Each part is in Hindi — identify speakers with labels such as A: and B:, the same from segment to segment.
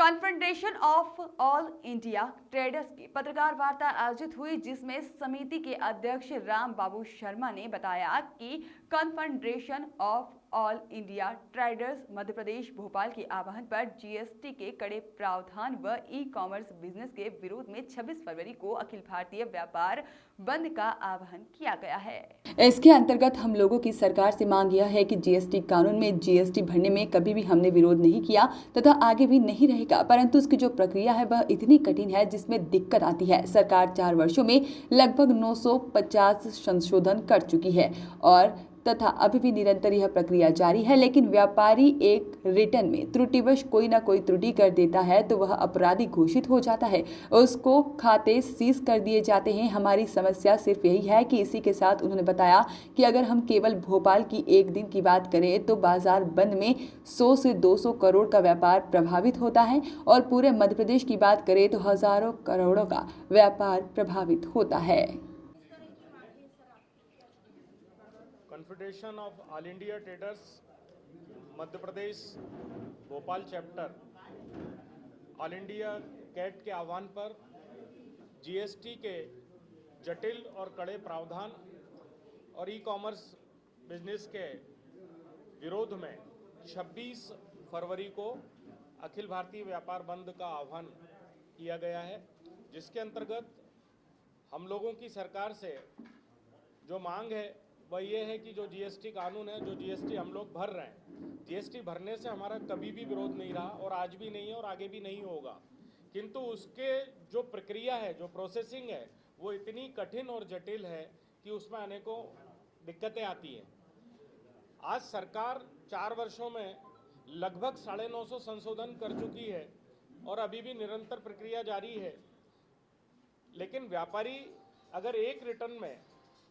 A: Confederation of all India traders की पत्रकार वार्ता आयोजित हुई, जिसमें समिति के अध्यक्ष राम बाबू शर्मा ने बताया कि confederation of all India traders Madhya Pradesh Bhopal के आह्वान पर जीएसटी के कड़े प्रावधान व ई कॉमर्स बिजनेस के विरोध में 26 फरवरी को अखिल भारतीय व्यापार बंद का आह्वान किया गया है। इसके अंतर्गत हम लोगों की सरकार से मांग यह है कि जीएसटी कानून में जीएसटी भरने में कभी भी हमने विरोध नहीं किया तथा आगे भी नहीं रहेगा, परंतु उसकी जो प्रक्रिया है वह इतनी कठिन है जिसमें दिक्कत आती है। सरकार 4 वर्षों में लगभग 950 संशोधन कर चुकी है और तथा अभी भी निरंतर यह प्रक्रिया जारी है, लेकिन व्यापारी एक रिटर्न में त्रुटिवश कोई ना कोई त्रुटि कर देता है तो वह अपराधी घोषित हो जाता है, उसको खाते सीज कर दिए जाते हैं। हमारी समस्या सिर्फ यही है कि इसी के साथ उन्होंने बताया कि अगर हम केवल भोपाल की एक दिन की बात करें तो बाजार बंद में 100 से 200 करोड़ का व्यापार प्रभावित होता है और पूरे मध्य प्रदेश की बात करें तो हजारों करोड़ों का व्यापार प्रभावित होता है।
B: Confederation of all India traders Madhya Pradesh Bhopal chapter all India CAT के आह्वान पर जीएसटी के जटिल और कड़े प्रावधान और ई कॉमर्स बिजनेस के विरोध में 26 फरवरी को अखिल भारतीय व्यापार बंद का आह्वान किया गया है, जिसके अंतर्गत हम लोगों की सरकार से जो मांग है वह ये है कि जो जीएसटी कानून है, जो जीएसटी हम लोग भर रहे हैं, जीएसटी भरने से हमारा कभी भी विरोध नहीं रहा और आज भी नहीं है और आगे भी नहीं होगा, किंतु उसके जो प्रक्रिया है, जो प्रोसेसिंग है, वो इतनी कठिन और जटिल है कि उसमें अनेकों दिक्कतें आती हैं। आज सरकार 4 वर्षों में लगभग 950 संशोधन कर चुकी है और अभी भी निरंतर प्रक्रिया जारी है, लेकिन व्यापारी अगर एक रिटर्न में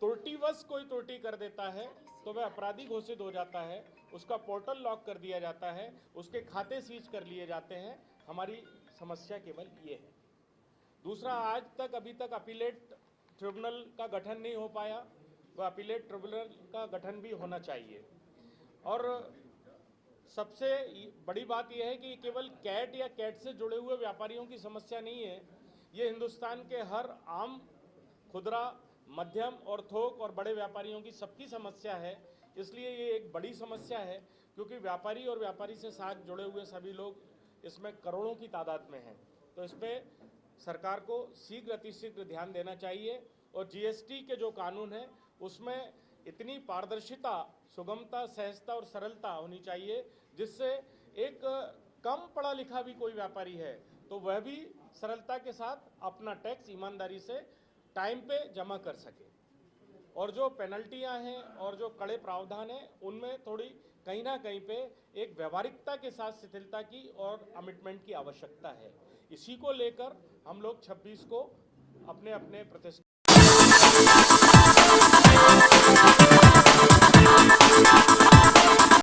B: त्रुटिवश कोई त्रुटि कर देता है तो वह अपराधी घोषित हो जाता है, उसका पोर्टल लॉक कर दिया जाता है, उसके खाते सीज कर लिए जाते हैं। हमारी समस्या केवल ये है। दूसरा, आज तक अभी तक अपीलेट ट्रिब्यूनल का गठन नहीं हो पाया, वह अपीलेट ट्रिब्यूनल का गठन भी होना चाहिए। और सबसे बड़ी बात यह है कि केवल कैट या कैट से जुड़े हुए व्यापारियों की समस्या नहीं है, ये हिंदुस्तान के हर आम, खुदरा, मध्यम और थोक और बड़े व्यापारियों की सबकी समस्या है। इसलिए ये एक बड़ी समस्या है, क्योंकि व्यापारी और व्यापारी से साथ जुड़े हुए सभी लोग इसमें करोड़ों की तादाद में हैं। तो इस पर सरकार को शीघ्र अतिशीघ्र ध्यान देना चाहिए और जीएसटी के जो कानून है उसमें इतनी पारदर्शिता, सुगमता, सहजता और सरलता होनी चाहिए, जिससे एक कम पढ़ा लिखा भी कोई व्यापारी है तो वह भी सरलता के साथ अपना टैक्स ईमानदारी से टाइम पे जमा कर सके। और जो पेनल्टियां हैं और जो कड़े प्रावधान हैं उनमें थोड़ी कहीं ना कहीं पे एक व्यवहारिकता के साथ शिथिलता की और कमिटमेंट की आवश्यकता है। इसी को लेकर हम लोग 26 को अपने अपने प्रतिष्ठा